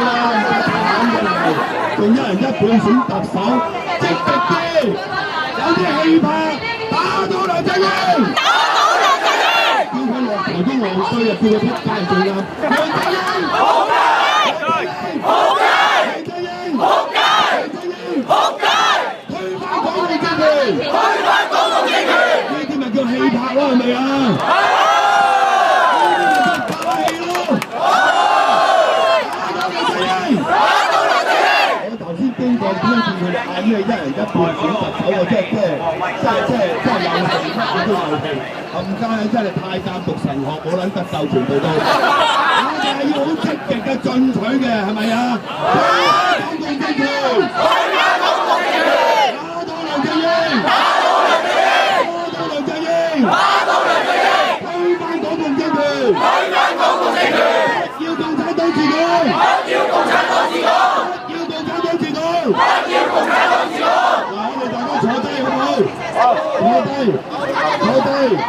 啦，慘嘅係，仲一人一半選特首，積極啲，有啲氣魄，打倒梁振英，打倒梁振英，叫佢落台都戇居啊，叫佢仆街係最啱。梁振英，仆街，仆街，梁振英，仆街，梁振英，仆街，推翻港共政權，推翻港共政權，呢啲咪叫氣魄咯，係咪啊？我頭先經過推薦佢哋嗌咩一人一半選特首啊，真係有氣乜嘢都有氣，冚家真係太監讀神學冇撚得鬥，全部都，我哋係要好積極嘅進取嘅，係咪啊？推翻港共政權，推翻港共政權，打倒梁振英，打倒梁振英，打倒梁振英，打倒梁振英，推翻港共政權，推翻港共政權，要共產黨治港，要共產黨治港。要共產黨治港！嗱，我哋大家坐低好唔好？坐低。